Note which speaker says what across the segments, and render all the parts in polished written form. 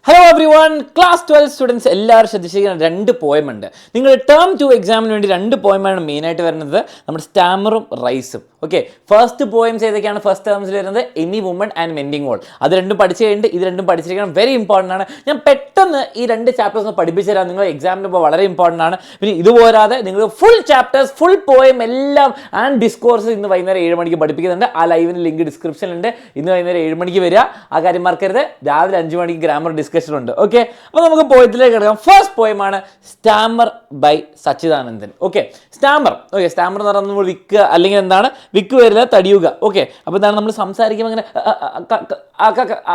Speaker 1: Hello every one, class 12 students എല്ലാവരും ശ്രദ്ധിച്ചിരിക്കുന്ന രണ്ട് poem ഉണ്ട്. നിങ്ങൾ ടേം 2 എക്സാമിന് വേണ്ടി രണ്ട് പോയമാണ് മെയിനായിട്ട് വരുന്നത്, നമ്മുടെ സ്റ്റാമറും റൈസും. ഓക്കെ, ഫസ്റ്റ് പോയംസ് ഏതൊക്കെയാണ് ഫസ്റ്റ് ടേംസിൽ വരുന്നത്? Any woman and mending wall. അത് രണ്ടും പഠിച്ചു കഴിഞ്ഞിട്ട് ഇത് രണ്ടും പഠിച്ചിരിക്കണം, വെരി ഇമ്പോർട്ടൻ്റ് ആണ്. ഞാൻ പെട്ടെന്ന് ഈ രണ്ട് ചാപ്റ്റേഴ്സ് ഒന്ന് പഠിപ്പിച്ചു തരാം, നിങ്ങൾ എക്സാമിന് ഇപ്പോൾ വളരെ ഇമ്പോർട്ടൻ്റ് ആണ്. പിന്നെ ഇതുപോരാതെ നിങ്ങൾ ഫുൾ ചാപ്റ്റേഴ്സ്, ഫുൾ പോയം എല്ലാം ആൻഡ് ഡിസ്കോഴ്സ് ഇന്ന് വൈകുന്നേരം 7 മണിക്ക് പഠിപ്പിക്കുന്നുണ്ട്. ആ ലൈവിന് ലിങ്ക് ഡിസ്ക്രിപ്ഷനിലുണ്ട്. ഇന്ന് വൈകുന്നേരം 7 മണിക്ക് വരിക, ആ കാര്യം മറക്കരുത്. രാവിലെ 5 മണിക്ക് ഗ്രാമർ ഡിസ്കഷൻ ഉണ്ട്. ഓക്കെ, അപ്പോൾ നമുക്ക് പോയത്തിലേക്ക് കിടക്കാം. ഫസ്റ്റ് പോയമാണ് stammer by Sachidanandan. Okay, stammer. Okay, stammer എന്ന് പറഞ്ഞാൽ നമ്മൾ വിൽക്കുക, അല്ലെങ്കിൽ എന്താണ് വിക്ക് വരില്ല, തടിയുക. ഓക്കെ, അപ്പോൾ എന്താണ് നമ്മൾ സംസാരിക്കുമ്പോൾ അങ്ങനെ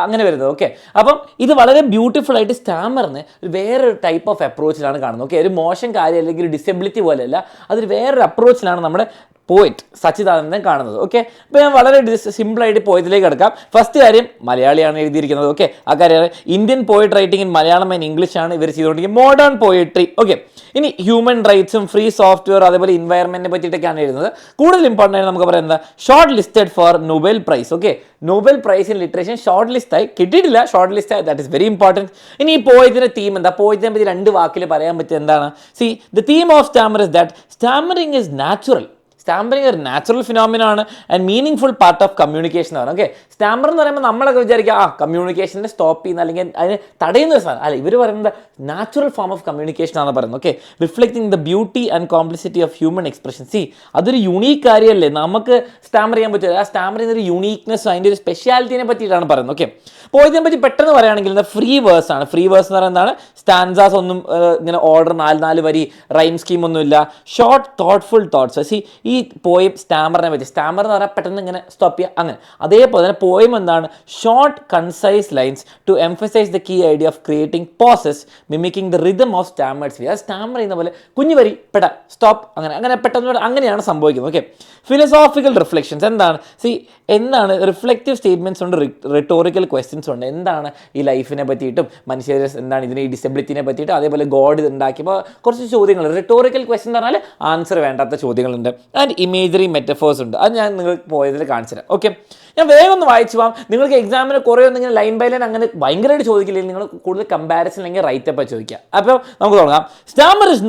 Speaker 1: അങ്ങനെ വരുന്നത്. ഓക്കെ, അപ്പം ഇത് വളരെ ബ്യൂട്ടിഫുൾ ആയിട്ട് സ്റ്റാമറിന് വേറൊരു ടൈപ്പ് ഓഫ് അപ്രോച്ചിലാണ് കാണുന്നത്. ഓക്കെ, ഒരു മോശം കാര്യം അല്ലെങ്കിൽ ഒരു ഡിസബിലിറ്റി പോലെയല്ല, അതൊരു വേറൊരു അപ്രോച്ചിലാണ് നമ്മുടെ പോയിറ്റ് സച്ചിദാനന്ദൻ കാണുന്നത്. ഓക്കെ, അപ്പോൾ ഞാൻ വളരെ സിമ്പിളായിട്ട് പോയത്തിലേക്ക് കിടക്കാം. ഫസ്റ്റ് കാര്യം, മലയാളിയാണ് എഴുതിയിരിക്കുന്നത്. ഓക്കെ, ആ കാര്യമാണ് Indian poet writing in Malayalam and English ആണ് ഇവർ ചെയ്തുകൊണ്ടിരിക്കുന്നത്, മോഡേൺ പോയിട്രി. ഓക്കെ, ഇനി ഹ്യൂമൻ റൈറ്റ്സും ഫ്രീ സോഫ്റ്റ്വെയർ അതേപോലെ എൻവയറമെന്റിനെ പറ്റിയിട്ടൊക്കെയാണ് എഴുതുന്നത്. കൂടുതൽ ഇമ്പോർട്ടൻ്റ് ആയിട്ട് നമുക്ക് പറയുന്നത് short listed for Nobel prize. Okay, Nobel prize in literature short ലിസ്റ്റായി കിട്ടിയിട്ടില്ല, short list, that is very important. ഇനി ഈ പോയതിൻ്റെ തീം എന്താ? പോയതിനെ പറ്റി രണ്ട് വാക്കിൽ പറയാൻ പറ്റിയ എന്താണ്? See, the theme of stammer is that stammering is natural. Stammering ഒരു നാച്ചുറൽ ഫിനോമിനാണ് and meaning part of communication ആണ്. ഓക്കെ, സ്റ്റാമർ എന്ന് പറയുമ്പോൾ നമ്മളൊക്കെ വിചാരിക്കുക കമ്മ്യൂണിക്കേഷനെ സ്റ്റോപ്പ് ചെയ്യുന്ന അല്ലെങ്കിൽ അതിനെ തടയുന്ന ഒരു സാധനം അല്ല. ഇവർ പറയുന്നത് നാച്ചുറൽ ഫോം ഓഫ് കമ്മ്യൂണിക്കേഷൻ ആണ് പറയുന്നത്. Okay, reflecting the beauty and complicity of human expression. C, അതൊരു യുണീക്ക് കാര്യമല്ലേ, നമുക്ക് സ്റ്റാമർ ചെയ്യാൻ പറ്റില്ല. ആ സ്റ്റാമർ ചെയ്യുന്ന ഒരു യുണീക്നെസ്, അതിൻ്റെ ഒരു സ്പെഷ്യാലിറ്റിനെ പറ്റിയിട്ടാണ് പറയുന്നത്. ഓക്കെ, അപ്പോൾ ഇതിനെ പറ്റി പെട്ടെന്ന് പറയുകയാണെങ്കിൽ ഫ്രീ വേഴ്സ് ആണ്. ഫ്രീ വേഴ്സ് എന്ന് പറയുന്നത് സ്റ്റാൻസാസ് ഒന്നും ഇങ്ങനെ ഓർഡർ 4 വരി റൈം സ്കീം ഒന്നുമില്ല, ഷോർട്ട് തോട്ട്ഫുൾ തോട്ട്സ്. സി, ഈ പോയം സ്റ്റാമറിനെ പറ്റി, സ്റ്റാമർ എന്ന് പറഞ്ഞാൽ പെട്ടെന്ന് ഇങ്ങനെ സ്റ്റോപ്പ് ചെയ്യുക അങ്ങനെ. അതേപോലെ തന്നെ പോയം എന്താണ്? Short concise lines to emphasise the key idea of creating pauses mimicking the rhythm of stammers. അത് സ്റ്റാമർ ചെയ്യുന്ന പോലെ കുഞ്ഞു വരി പെട്ട സ്റ്റോപ്പ് അങ്ങനെ അങ്ങനെ പെട്ടെന്ന് അങ്ങനെയാണ് സംഭവിക്കുന്നത്. ഓക്കെ, ഫിലോസോഫിക്കൽ റിഫ്ലക്ഷൻസ് എന്താണ്? സി, എന്താണ് റിഫ്ലക്റ്റീവ് സ്റ്റേറ്റ്മെന്റ്സ് ഉണ്ട്, റിട്ടോറിക്കൽ ക്വസ്റ്റ്യൻസ് ഉണ്ട്. എന്താണ് ഈ ലൈഫിനെ പറ്റിയിട്ടും മനുഷ്യർ എന്താണ് ഇതിനെ ഈ ഡിസബിലിറ്റിനെ പറ്റിയിട്ടും അതേപോലെ ഗോഡ് ഇത് ഉണ്ടാക്കിയപ്പോൾ കുറച്ച് ചോദ്യങ്ങൾ, റിട്ടോറിക്കൽ ക്വസ്റ്റ്യൻ എന്ന് പറഞ്ഞാൽ ആൻസർ വേണ്ടാത്ത ചോദ്യങ്ങളുണ്ട്. ആൻഡ് ഇമേജറി മെറ്റഫേഴ്സ് ഉണ്ട്. അത് ഞാൻ നിങ്ങൾക്ക് പോയതിൽ കാണിച്ചു തരാം. ഓക്കെ, ഞാൻ വേഗം ഒന്ന് വായിച്ചു പോകാം. നിങ്ങൾക്ക് എക്സാമിന് കുറേ ഒന്നും ഇങ്ങനെ ലൈൻ ബൈ ലൈൻ അങ്ങനെ ഭയങ്കരമായിട്ട് ചോദിക്കില്ലെങ്കിൽ നിങ്ങൾ കൂടുതൽ കമ്പാരിസൺ അല്ലെങ്കിൽ റൈറ്റപ്പ് ചോദിക്കുക. അപ്പോൾ നമുക്ക് തുടങ്ങാം. Stammer is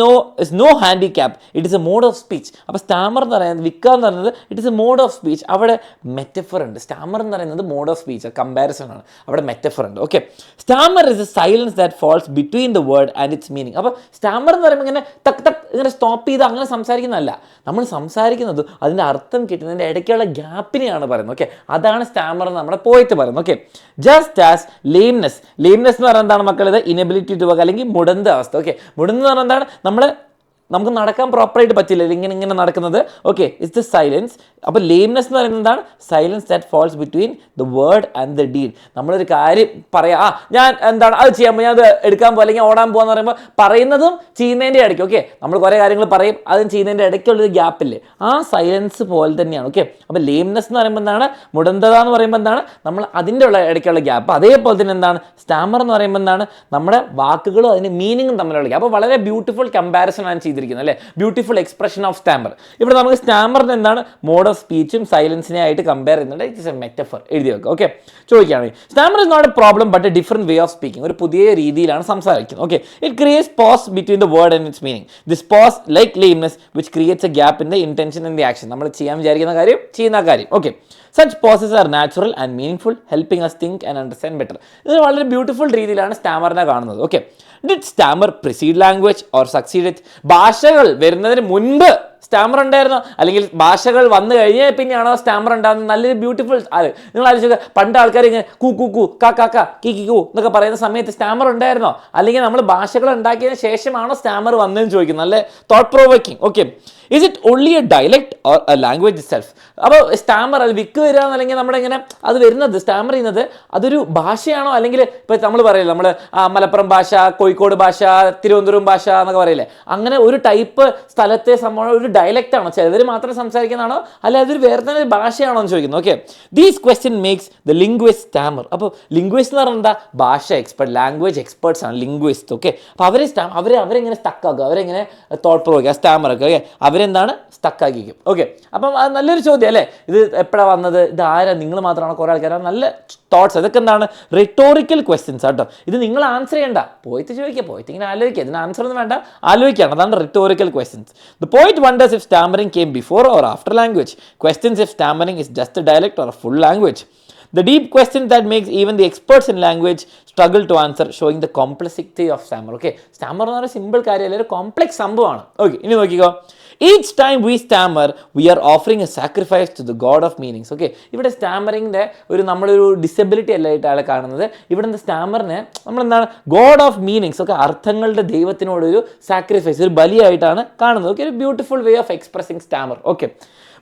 Speaker 1: no handicap, it is a mode of speech. അപ്പോൾ സ്റ്റാമർ എന്ന് പറയുന്നത്, വിക്ക എന്ന് പറയുന്നത് it is a mode of speech. അവിടെ മെറ്റഫർ ഉണ്ട്. സ്റ്റാമർ എന്ന് പറയുന്നത് മോഡ് ഓഫ് സ്പീച്ച്, കമ്പാരിസൺ ആണ്, അവിടെ മെറ്റഫർ ഉണ്ട്. Okay, stammer is a silence that falls between the word and its meaning. അപ്പോൾ സ്റ്റാമർ എന്ന് പറയുമ്പോൾ ഇങ്ങനെ തക് തക് ഇങ്ങനെ സ്റ്റോപ്പ് ചെയ്ത് അങ്ങനെ സംസാരിക്കുന്നതല്ല, നമ്മൾ സംസാരിക്കുന്നത് അതിൻ്റെ അർത്ഥം കിട്ടുന്നതിൻ്റെ ഇടയ്ക്കുള്ള ഗ്യാപ്പിനെയാണ് പറയുന്നത്. ഓക്കെ, അതാണ് സ്റ്റാമർ എന്ന് നമ്മുടെ പോയിട്ട് പറയുന്നത്. ഓക്കെ, ജസ്റ്റ് ആസ് ലെയിംനെസ് എന്ന് പറയുന്നത് എന്താണ് മക്കളത്? ഇനബിലിറ്റി ടു വർക്ക് അല്ലെങ്കിൽ മുടന്ത അവസ്ഥ. ഓക്കെ, മുടന്ത് എന്ന് പറഞ്ഞാൽ എന്താണ്? നമുക്ക് നടക്കാൻ പ്രോപ്പറായിട്ട് പറ്റില്ല, ഇങ്ങനെ നടക്കുന്നത്. Okay, it's the silence. അപ്പോൾ ലെയിംനെസ് എന്ന് പറയുന്നത് എന്താണ്? Silence that falls between the word and the deed. നമ്മളൊരു കാര്യം പറയാം, ഞാൻ എന്താണ് അത് ചെയ്യാൻ പോകും, ഞാൻ അത് എടുക്കാൻ പോകുക അല്ലെങ്കിൽ ഓടാൻ പോകുക എന്ന് പറയുമ്പോൾ പറയുന്നതും ചെയ്യുന്നതിൻ്റെ ഇടയ്ക്ക്. ഓക്കെ, നമ്മൾ കുറേ കാര്യങ്ങൾ പറയും, അതും ചെയ്യുന്നതിൻ്റെ ഇടയ്ക്കുള്ളൊരു ഗ്യാപ്പില്ലേ, ആ സൈലൻസ് പോലെ തന്നെയാണ്. ഓക്കെ, അപ്പോൾ ലെയിംനെസ് എന്ന് പറയുമ്പോൾ എന്താണ്? മുടന്തത എന്ന് പറയുമ്പോൾ എന്താണ്? നമ്മൾ അതിൻ്റെ ഇടയ്ക്കുള്ള ഗ്യാപ്പ്. അതേപോലെ തന്നെ എന്താണ്? സ്റ്റാമർ എന്ന് പറയുമ്പോൾ എന്താണ്? നമ്മുടെ വാക്കുകളും അതിൻ്റെ മീനിങ്ങും തമ്മിലുള്ള ഗ്യാപ്പ്. അപ്പോൾ വളരെ ബ്യൂട്ടിഫുൾ കമ്പാരിസൺ ആണ് ചെയ്തിരിക്കുന്നത് അല്ലേ, ബ്യൂട്ടിഫുൾ എക്സ്പ്രഷൻ ഓഫ് സ്റ്റാമർ. ഇവിടെ നമുക്ക് സ്റ്റാമറിന് എന്താണ്? മോഡ് ഓഫ് സ്പീച്ചും സൈലൻസിനെ ആയിട്ട് കമ്പയർ ചെയ്യുന്നുണ്ട്. It's a metaphor. എഴുതി വെക്കുക. ഓക്കെ, ചോദിക്കുകയാണെങ്കിൽ stammer is not a problem but a different way of speaking. ഒരു പുതിയ രീതിയിലാണ് സംസാരിക്കുന്നത്. Okay, it creates pause between the word and its meaning. This pause like lameness which creates a gap in the intention and the action. നമ്മൾ ചെയ്യാൻ വിചാരിക്കുന്ന കാര്യം, ചെയ്യുന്ന കാര്യം. Okay, such pauses are natural and meaningful, helping us think and understand better. ഇത് വളരെ beautiful രീതിയിലാണ് സ്റ്റാമറിനെ കാണുന്നത്. Okay, did Starmer precede language or succeed it? ഭാഷകൾ വരുന്നതിന് മുൻപ് സ്റ്റാമർ ഉണ്ടായിരുന്നോ, അല്ലെങ്കിൽ ഭാഷകൾ വന്നു കഴിഞ്ഞാൽ പിന്നെയാണോ സ്റ്റാമർ ഉണ്ടാകുന്നത്? നല്ലൊരു ബ്യൂട്ടിഫുൾ ആര് നിങ്ങൾ ആലോചിക്കുക. പണ്ട് ആൾക്കാർ ഇങ്ങനെ കൂ കൂ കൂ കാ കാ കാ കീ കീ കൂ എന്നൊക്കെ പറയുന്ന സമയത്ത് സ്റ്റാമർ ഉണ്ടായിരുന്നോ, അല്ലെങ്കിൽ നമ്മൾ ഭാഷകൾ ഉണ്ടാക്കിയതിന് ശേഷമാണോ സ്റ്റാമർ വന്നതെന്ന് ചോദിക്കുന്നത്. നല്ല thought provoking. Okay, is it only A dialect or A language self? അപ്പോൾ സ്റ്റാമർ അത് വിക്ക് വരിക എന്നല്ലെങ്കിൽ നമ്മുടെ ഇങ്ങനെ അത് വരുന്നത് സ്റ്റാമർ ചെയ്യുന്നത് അതൊരു ഭാഷയാണോ, അല്ലെങ്കിൽ ഇപ്പോൾ നമ്മൾ പറയില്ല, നമ്മൾ മലപ്പുറം ഭാഷ, കോഴിക്കോട് ഭാഷ, തിരുവനന്തപുരം ഭാഷ എന്നൊക്കെ പറയില്ലേ, അങ്ങനെ ഒരു ടൈപ്പ് സ്ഥലത്തെ സംഭവം ഒരു ഡയലക്റ്റ് ആണോ, ചിലവർ മാത്രം സംസാരിക്കുന്നതാണോ, അല്ല അതൊരു വേറെ തന്നെ ഒരു ഭാഷയാണോ എന്ന് ചോദിക്കുന്നു. Okay, these question makes the linguist Starmer. അപ്പോൾ ലിംഗ്വിസ്റ്റ് എന്ന് പറഞ്ഞാൽ എന്താ, ഭാഷ എക്സ്പെർട്ട്, ലാംഗ്വേജ് എക്സ്പേർട്സ് ആണ് ലിംഗ്വിസ്റ്റ്. ഓക്കെ, അപ്പോൾ അവരെങ്ങനെ സ്റ്റക്കാക്കുക, അവരെങ്ങനെ തോട്ട് പ്രൊവോക്കുക, സ്റ്റാമറൊക്കെ. ഓക്കെ, അവരെന്താണ് സ്റ്റക്കാക്കിക്കും. ഓക്കെ, അപ്പം അത് നല്ലൊരു ചോദ്യം അല്ലേ, ഇത് എപ്പോഴാണ് വന്നത്, ഇത് ആരാ, നിങ്ങൾ മാത്രമാണോ, കുറേ ആൾക്കാരാണ്, നല്ല തോട്ട്സ്. അതൊക്കെ എന്താണ്, റിട്ടോറിക്കൽ ക്വസ്റ്റ്യൻസ് ആട്ടോ. ഇത് നിങ്ങൾ ആൻസർ ചെയ്യണ്ട, പോയിട്ട് ചോദിക്കുക, പോയിട്ട് ഇങ്ങനെ ആലോചിക്കുക, ഇതിന് ആൻസർ ഒന്നും വേണ്ട, ആലോചിക്കുകയാണ്. അതാണ് rhetorical questions. The poet wonders if stammering came before or after language. Questions if stammering is just A dialect or A full language. The deep questions that makes even the experts in language struggle to answer, showing the complexity of stammer. Okay, stammer എന്ന് പറഞ്ഞാൽ simple കാര്യമല്ല, ഒരു complex സംഭവമാണ്. Okay, ഇനി നോക്കിക്കോ. Each time we stammer, we are offering a sacrifice to the god of meanings. Okay, ഇവിടെ സ്റ്റാമറിങ്ങിൻ്റെ നമ്മളൊരു disability അല്ല ആയിട്ട് ആളെ കാണുന്നത്. ഇവിടെ സ്റ്റാമറിനെ നമ്മളെന്താണ്, ഗോഡ് ഓഫ് മീനിങ്സ്, ഒക്കെ അർത്ഥങ്ങളുടെ ദൈവത്തിനോടൊരു സാക്രിഫൈസ്, ഒരു ബലിയായിട്ടാണ് കാണുന്നത്. ഓക്കെ, ഒരു beautiful way of expressing Starmer. Okay,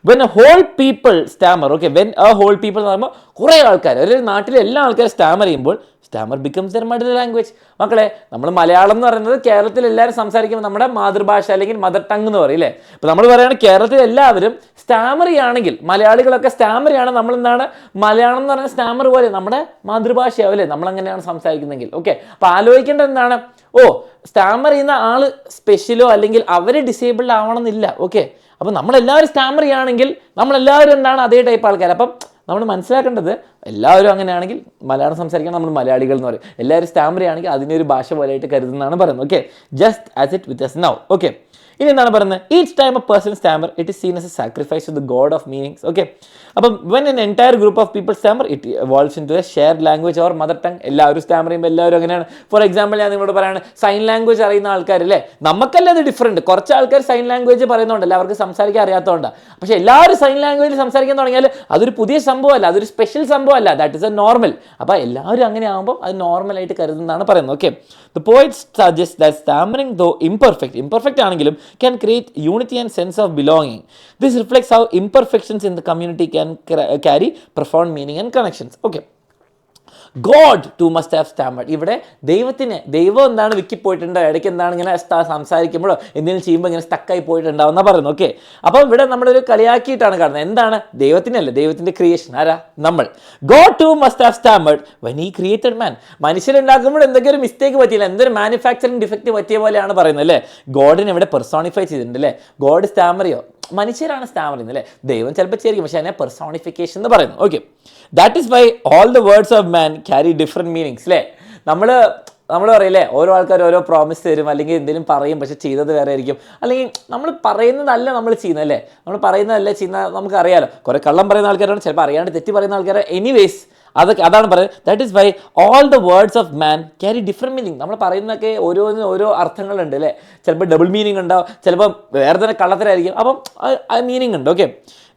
Speaker 1: when a whole people stammer, okay, when a whole people എന്ന് പറയുമ്പോൾ കുറേ ആൾക്കാർ, ഒരു നാട്ടിലെ എല്ലാ ആൾക്കാരും സ്റ്റാമർ ചെയ്യുമ്പോൾ Starmer becomes there mother language. മക്കളെ, നമ്മൾ മലയാളം എന്ന് പറയുന്നത് കേരളത്തിൽ എല്ലാവരും സംസാരിക്കുമ്പോൾ നമ്മുടെ മാതൃഭാഷ അല്ലെങ്കിൽ മദർ ടങ് എന്ന് പറയും അല്ലേ. അപ്പോൾ നമ്മൾ പറയുകയാണ് കേരളത്തിൽ എല്ലാവരും സ്റ്റാമർ ചെയ്യുകയാണെങ്കിൽ, മലയാളികളൊക്കെ സ്റ്റാമർ ചെയ്യാണ്, നമ്മളെന്താണ് മലയാളം എന്ന് പറയുന്നത് സ്റ്റാമർ പോലെ നമ്മുടെ മാതൃഭാഷയാവും അല്ലേ, നമ്മളങ്ങനെയാണ് സംസാരിക്കുന്നതെങ്കിൽ. ഓക്കെ, അപ്പോൾ ആലോചിക്കേണ്ടത് എന്താണ്, സ്റ്റാമർ ചെയ്യുന്ന ആൾ സ്പെഷ്യലോ അല്ലെങ്കിൽ അവർ ഡിസേബിൾഡ് ആവണമെന്നില്ല. ഓക്കെ, അപ്പോൾ നമ്മളെല്ലാവരും സ്റ്റാമർ ചെയ്യുകയാണെങ്കിൽ നമ്മളെല്ലാവരും എന്താണ് അതേ ടൈപ്പ് ആൾക്കാർ. അപ്പം നമ്മൾ മനസ്സിലാക്കേണ്ടത്, എല്ലാവരും അങ്ങനെയാണെങ്കിൽ മലയാളം സംസാരിക്കാൻ നമ്മൾ മലയാളികൾ എന്ന് പറയും, എല്ലാവരും സ്റ്റാമർ ചെയ്യുകയാണെങ്കിൽ അതിനെ ഒരു ഭാഷ പോലെയായിട്ട് കരുതുന്നതാണ് പറയുന്നത്. Okay, just as it with us now. Okay, ഇനി എന്താണ് പറയുന്നത്, each time a person stammer it is seen as a sacrifice to the god of meanings. Okay, അപ്പം when an entire group of people stammer it evolves into a shared language or mother tongue. എല്ലാവരും stammer ചെയ്യുമ്പോൾ എല്ലാവരും അങ്ങനെയാണ്. For example ഞാൻ നിങ്ങളോട് പറയുകയാണ്, sign language അറിയുന്ന ആൾക്കാരല്ലേ, നമുക്കല്ല അത് ഡിഫറൻറ്റ്. കുറച്ച് ആൾക്കാർ സൈൻ ലാംഗ്വേജ് പറയുന്നുണ്ടല്ല, അവർക്ക് സംസാരിക്കാൻ അറിയാത്തതുകൊണ്ടാണ്. പക്ഷേ എല്ലാവരും സൈൻ ലാംഗ്വേജിൽ സംസാരിക്കാൻ തുടങ്ങിയാൽ അതൊരു പുതിയ സംഭവമല്ല, അതൊരു സ്പെഷ്യൽ സംഭവമല്ല, ദാറ്റ് ഇസ് എ നോർമൽ. അപ്പോൾ എല്ലാവരും അങ്ങനെ ആകുമ്പോൾ അത് നോർമലായിട്ട് കരുതുന്നതാണ് പറയുന്നത്. Okay, the poet suggest that stammering though imperfect ആണെങ്കിലും can create unity and sense of belonging. This reflects how imperfections in the community can carry profound meaning and connections. Okay, God too must have stammered. ഇവിടെ ദൈവം എന്താണ് വിക്കിപ്പോയിട്ടുണ്ട്, ഇടയ്ക്ക് എന്താണ് ഇങ്ങനെ സംസാരിക്കുമ്പോഴോ എന്തെങ്കിലും ചെയ്യുമ്പോൾ ഇങ്ങനെ സ്റ്റക്കായി പോയിട്ടുണ്ടാവുന്ന പറയുന്നു. ഓക്കെ, അപ്പോൾ ഇവിടെ നമ്മളൊരു കളിയാക്കിയിട്ടാണ് കാണുന്നത്. എന്താണ്, ദൈവത്തിനല്ല, ദൈവത്തിൻ്റെ ക്രിയേഷൻ ആരാ, നമ്മൾ. God too must have stammered when he created man. മനുഷ്യരുണ്ടാക്കുമ്പോൾ എന്തൊക്കെ ഒരു മിസ്റ്റേക്ക് പറ്റിയില്ല, എന്തൊരു മാനുഫാക്ചറിങ് ഡിഫക്റ്റ് പറ്റിയ പോലെയാണ് പറയുന്നത് അല്ലേ. ഗോഡിനെ ഇവിടെ പെർസോണിഫൈ ചെയ്തിട്ടുണ്ട് അല്ലേ. ഗോഡ് സ്റ്റാമറിയോ, മനുഷ്യരാണ് സ്റ്റാമർ ചെയ്യുന്നത് അല്ലേ. ദൈവം ചിലപ്പോൾ ചേരിക്കും, പക്ഷേ അതിനെ പെർസോണിഫിക്കേഷൻ എന്ന് പറയുന്നു. Okay, that is why all the words of man carry different meanings അല്ലേ. നമ്മൾ പറയില്ലേ, ഓരോ ആൾക്കാർ ഓരോ പ്രോമിസ് തരും, അല്ലെങ്കിൽ എന്തെങ്കിലും പറയും, പക്ഷെ ചെയ്തത് വേറെ ആയിരിക്കും. അല്ലെങ്കിൽ നമ്മൾ പറയുന്നതല്ല നമ്മൾ ചെയ്യുന്നത് അല്ലേ, നമ്മൾ പറയുന്നതല്ല ചെയ്യുന്ന നമുക്കറിയാലോ. കുറേ കള്ളം പറയുന്ന ആൾക്കാരാണ്, ചിലപ്പോൾ അറിയാണ്ട് തെറ്റി പറയുന്ന ആൾക്കാർ. എനിവേസ് അതാണ് പറയുന്നത്. That is why all the words of man carry different meaning. നമ്മൾ പറയുന്നതൊക്കെ ഓരോന്നിനും ഓരോ അർത്ഥങ്ങളുണ്ട് അല്ലേ. ചിലപ്പോൾ ഡബിൾ മീനിങ് ഉണ്ടാവും, ചിലപ്പോൾ വേറെ തന്നെ കള്ളത്തരായിരിക്കും. അപ്പം ആ മീനിങ് ഉണ്ട്. Okay,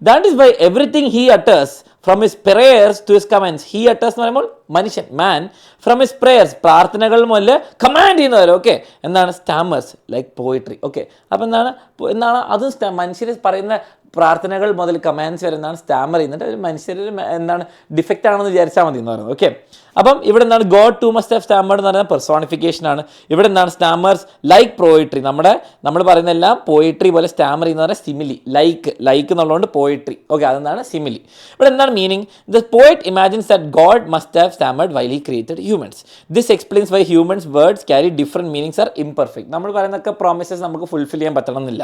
Speaker 1: that is why everything he utters from his prayers to his commands. He utters എന്ന് പറയുമ്പോൾ മനുഷ്യൻ, മാൻ, ഫ്രം ഹിസ് പ്രേയേഴ്സ് പ്രാർത്ഥനകൾ മുതൽ കമാൻഡ് ചെയ്യുന്നവർ. ഓക്കെ, എന്താണ് സ്റ്റാമേഴ്സ് ലൈക്ക് പോയിട്രി. ഓക്കെ, അപ്പോൾ എന്താണ് അതും മനുഷ്യർ പറയുന്ന പ്രാർത്ഥനകൾ മുതൽ കമാൻഡ്സ് വരെ എന്താണ് സ്റ്റാമർ ചെയ്യുന്നത്. ഒരു മനുഷ്യർ എന്താണ് ഡിഫക്റ്റ് ആണെന്ന് വിചാരിച്ചാൽ മതി എന്ന് പറയുന്നത്. ഓക്കെ, അപ്പം ഇവിടെ എന്താണ് ഗോഡ് ടു മസ്റ്റ് ഹാവ് സ്റ്റാമേർഡ് എന്ന് പറയുന്നത് പെർസോണിഫിക്കേഷൻ ആണ്. ഇവിടെ എന്താണ് സ്റ്റാമേഴ്സ് ലൈക്ക് പോയിട്രി. നമ്മൾ പറയുന്ന എല്ലാം പോയിട്രി പോലെ സ്റ്റാമർ ചെയ്യുന്ന പറഞ്ഞാൽ സിമിലി, ലൈക്ക് എന്നുള്ളതുകൊണ്ട് പോയിട്രി. ഓക്കെ, അതെന്താണ് സിമിലി. ഇവിടെ എന്താണ് meaning, the poet imagines that God must have stammered while he created humans. This explains why humans words carry different meanings are imperfect. നമ്മൾ പറയുന്നൊക്കെ പ്രോമിസസ് നമുക്ക് ഫുൾഫിൽ ചെയ്യാൻ പറ്റണമെന്നില്ല.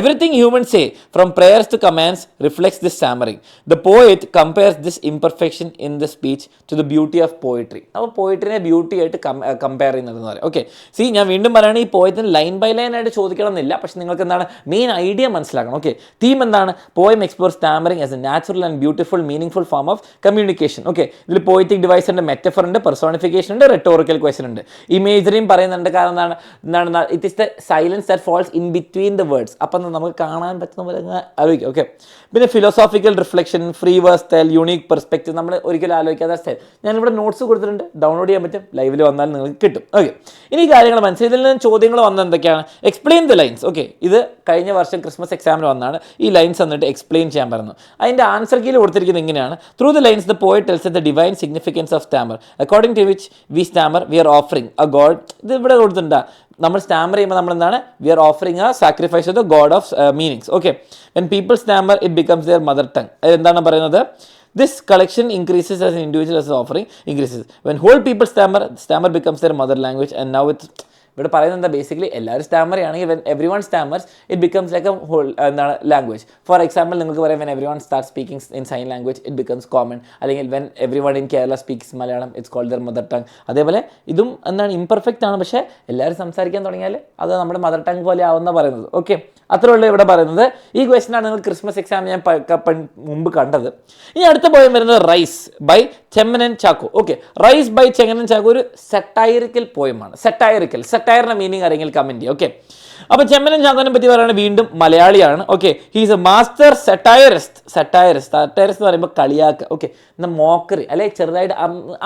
Speaker 1: Everything humans say from prayers to commands reflects this stammering. The poet compares this imperfection in the speech to the beauty of poetry. അപ്പോൾ പോയിട്രിനെ beauty ആയിട്ട് compare ചെയ്യുന്നതെന്ന് പറയാം. Okay, ഞാൻ വീണ്ടും പറയുകയാണ്, ഈ പോയത്തിന് ലൈൻ ബൈ ലൈൻ ആയിട്ട് ചോദിക്കണം എന്നില്ല, പക്ഷേ നിങ്ങൾക്ക് എന്താണ് മെയിൻ ഐഡിയ മനസ്സിലാക്കണം. ഓക്കെ, തീം എന്താണ്, poem explore stammering as a natural and beautiful meaningful form of communication. Okay, ഇതിൽ പോയറ്റിക് ഡിവൈസ് ഉണ്ട്, മെറ്റഫർ ഉണ്ട്, പെർസോണിഫിക്കേഷൻ ഉണ്ട്, റെട്ടോറിക്കൽ ക്വസ്റ്റൻ ഉണ്ട്, ഇമേജറിയും പറയുന്നുണ്ട്. കാരണം എന്താണ് it is the silence that falls in between the words. അപ്പം നമുക്ക് കാണാൻ പറ്റുന്ന പോലെ ആലോചിക്കും. ഓക്കെ, പിന്നെ philosophical reflection, free verse style, unique perspective, നമ്മൾ ഒരിക്കലും ആലോചിക്കാത്ത സ്റ്റൈൽ. ഞാനിവിടെ നോട്ട്സ് കൊടുത്തിട്ടുണ്ട്, ഡൗൺലോഡ് ചെയ്യാൻ പറ്റും, ലൈവിൽ വന്നാൽ നിങ്ങൾക്ക് കിട്ടും. ഓക്കെ, ഇനി കാര്യങ്ങൾ മനസ്സിലായി. ഇതിൽ നിന്ന് ചോദ്യങ്ങൾ വന്നത് എന്തൊക്കെയാണ്, എക്സ്പ്ലെയിൻ ദ ലൈൻസ്. ഓക്കെ, ഇത് കഴിഞ്ഞ വർഷം ക്രിസ്മസ് എക്സാമിന് വന്നാണ് ഈ ലൈൻസ് വന്നിട്ട് എക്സ്പ്ലെയിൻ ചെയ്യാൻ പറഞ്ഞു. അതിൻ്റെ ആൻസർ കീയിൽ കൊടുത്തിരിക്കുന്നത് ഇങ്ങനെയാണ്, through the lines the poet tells the divine significance of stammer, according to which we stammer, we are offering a god. ഇത് ഇവിടെ കൊടുത്തിട്ടുണ്ട്. നമ്മൾ സ്റ്റാമർ ചെയ്യുമ്പോൾ നമ്മൾ എന്താണ്, we are offering a sacrifice to the god of meanings. Okay, when people stammer it becomes their mother tongue. എന്താണ് പറയുന്നത്? This collection increases as an individual as offering increases. When whole people stammer becomes their mother language, and now it's ഇവിടെ പറയുന്നത് എന്താ, basically എല്ലാവരും stammer ആണെങ്കിൽ when every one stammers it becomes like a whole എന്താണ് language. For example നിങ്ങൾക്ക് പറയാം, when every one start speaking in sign language it becomes common. അല്ലെങ്കിൽ when every one in Kerala speaks Malayalam it's called their mother tongue. അതേപോലെ ഇതും എന്താണ് imperfect ആണ്, പക്ഷേ എല്ലാവരും സംസാരിക്കാൻ തുടങ്ങിയാൽ അത് നമ്മുടെ മദർ ടങ് പോലെ ആവുന്ന പറയുന്നത്. ഓക്കെ, അത്രേ ഉള്ളൂ ഇവിടെ പറയുന്നത്. ഈ ക്വസ്റ്റനാണ് നിങ്ങൾ ക്രിസ്മസ് എക്സാം ഞാൻ മുമ്പ് കണ്ടത്. ഇനി അടുത്ത പോയം വരുന്നത് rice by Chemmanam Chacko. Okay, rice by Chemmanam Chacko ഒരു സെറ്റൈറിക്കൽ പോയമാണ്. സെറ്റയറിന്റെ മീനിങ് ആരെങ്കിലും കമന്റ് ചെയ്യും. ഓക്കെ, അപ്പോൾ ചെമ്മനൻ ചാക്കോനെ പറ്റി പറയുകയാണെങ്കിൽ വീണ്ടും മലയാളിയാണ്. Okay, he's a master satirist എന്ന് പറയുമ്പോൾ കളിയാക്കുക. ഓക്കെ, എന്നാൽ മോക്കറി അല്ലെ, ചെറുതായിട്ട്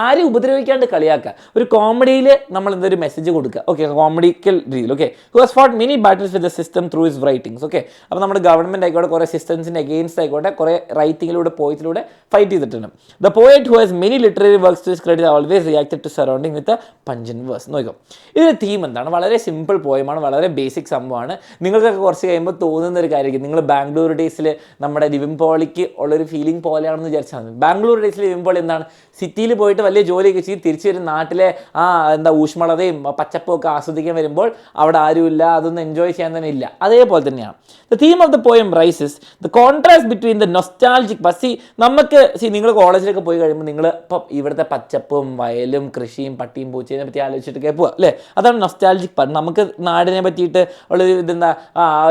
Speaker 1: ആരും ഉപദ്രവിക്കാണ്ട് കളിയാക്കുക, ഒരു കോമഡിയിൽ നമ്മൾ എന്തൊരു മെസ്സേജ് കൊടുക്കുക. ഓക്കെ, കോമഡിക്കൽ രീതിയിൽ. Okay, who has fought many battles with the system through his writings. Okay, അപ്പോൾ നമ്മുടെ ഗവൺമെന്റ് ആയിക്കോട്ടെ, കുറേ സിസ്റ്റംസിന്റെ അഗെയിൻസ്റ്റ് ആയിക്കോട്ടെ, കുറേ റൈറ്റിങ്ങിലൂടെ പോയത്തിലൂടെ ഫൈറ്റ് ചെയ്തിട്ടുണ്ട്. The poet who has many literary works to his credit always reacted to surrounding with pungent verse. നോക്കോ, ഇതിന്റെ തീം എന്താണ്? വളരെ സിമ്പിൾ പോയമാണ്, വളരെ ബേസിക് സംഭവമാണ്. നിങ്ങൾക്കൊക്കെ കുറച്ച് കഴിയുമ്പോൾ തോന്നുന്ന ഒരു കാര്യമായിരിക്കും, നിങ്ങൾ ബാംഗ്ലൂർ ഡേയ്സിൽ നമ്മുടെ നിവിൻ പോളിക്ക് ഉള്ളൊരു ഫീലിംഗ് പോലെയാണെന്ന് വിചാരിച്ചാൽ മതി. ബാംഗ്ലൂർ ഡേയ്സിൽ നിവിൻ പോളി എന്താണ്, സിറ്റിയിൽ പോയിട്ട് വലിയ ജോലിയൊക്കെ ചെയ്ത് തിരിച്ചു വരും, നാട്ടിലെ ഊഷ്മളതയും പച്ചപ്പും ഒക്കെ ആസ്വദിക്കാൻ വരുമ്പോൾ അവിടെ ആരുമില്ല, അതൊന്നും എൻജോയ് ചെയ്യാൻ തന്നെ ഇല്ല. അതേപോലെ തന്നെയാണ് the theme of the poem rises the contrast between the nostalgic. നമുക്ക് നിങ്ങൾ കോളേജിലൊക്കെ പോയി കഴിയുമ്പോൾ നിങ്ങൾ ഇപ്പം ഇവിടുത്തെ പച്ചപ്പും വയലും കൃഷിയും പട്ടിയും പൂച്ചയെ പറ്റി ആലോചിച്ചിട്ടൊക്കെ പോവുക അല്ലേ, അതാണ് നൊസ്റ്റാൾജിക് പാർട്ട്. നമുക്ക് നാടിനെ പറ്റിയിട്ട് ഉള്ളൊരു ഇതെന്താ,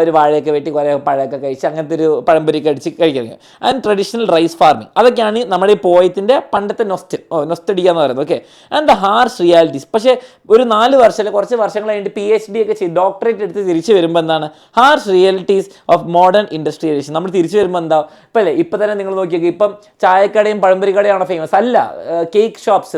Speaker 1: ഒരു വാഴയൊക്കെ വെട്ടി കുറേ പഴമൊക്കെ കഴിച്ച് അങ്ങനത്തെ ഒരു പഴംപൊരിയൊക്കെ അടിച്ച് കഴിക്കുന്നത്. ആൻഡ് ട്രഡീഷണൽ റൈസ് ഫാർമിങ്, അതൊക്കെയാണ് നമ്മുടെ ഈ പോയത്തിൻ്റെ പണ്ടത്തെ നൊസ്റ്റഡിയ എന്ന് പറയുന്നത്. Okay, and the harsh realities. പക്ഷേ ഒരു 4 വർഷം അല്ലെങ്കിൽ കുറച്ച് വർഷങ്ങൾ കഴിഞ്ഞിട്ട് PhD ഒക്കെ ചെയ്ത് ഡോക്ടറേറ്റ് എടുത്ത് തിരിച്ചു വരുമ്പോൾ എന്താണ്, harsh realities of modern industrialisation. നമ്മൾ തിരിച്ചു വരുമ്പോൾ എന്താ, ഇപ്പം അല്ലേ, ഇപ്പം തന്നെ നിങ്ങൾ നോക്കിയൊക്കെ ഇപ്പം ചായക്കടയും പഴംപൊരി കടയാണോ ഫേമസ്? അല്ല, കേക്ക് ഷോപ്സ്,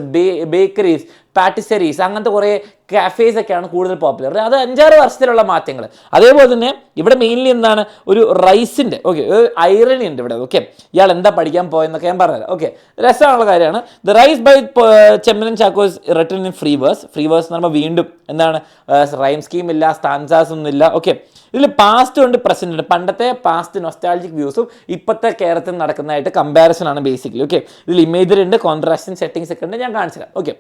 Speaker 1: ബേക്കറീസ്, പാറ്റിസറീസ്, അങ്ങനത്തെ കുറേ കാഫേസ് ഒക്കെയാണ് കൂടുതൽ പോപ്പുലർ. അത് 5-6 വർഷത്തിലുള്ള മാറ്റങ്ങൾ. അതേപോലെ തന്നെ ഇവിടെ മെയിൻലി എന്താണ്, ഒരു റൈസിൻ്റെ ഐറണി ഉണ്ട് ഇവിടെ. ഓക്കെ, ഇയാൾ എന്താ പഠിക്കാൻ പോയെന്നൊക്കെ ഞാൻ പറഞ്ഞുതരാം. ഓക്കെ, രസമുള്ള കാര്യമാണ്. The rice by Chemmanam Chacko's written in free verse എന്ന് പറയുമ്പോൾ വീണ്ടും എന്താണ്, റൈം സ്കീം ഇല്ല, സ്റ്റാൻസാസ് ഒന്നും ഇല്ല. ഓക്കെ, ഇതിൽ പാസ്റ്റ് ഉണ്ട്, പ്രസന്റ് ഉണ്ട്. പണ്ടത്തെ പാസ്റ്റ് നൊസ്റ്റാൾജിക് വ്യൂസും ഇപ്പോഴത്തെ കേരളത്തിൽ നടക്കുന്നതായിട്ട് കമ്പാരിസൺ ആണ് ബേസിക്കലി. ഓക്കെ, ഇതിൽ ഇമേജറി ഉണ്ട്, കോൺട്രാസ്റ്റും സെറ്റിങ്സ് ഒക്കെ ഉണ്ട്, ഞാൻ കാണിച്ചു തരാം. ഓക്കെ,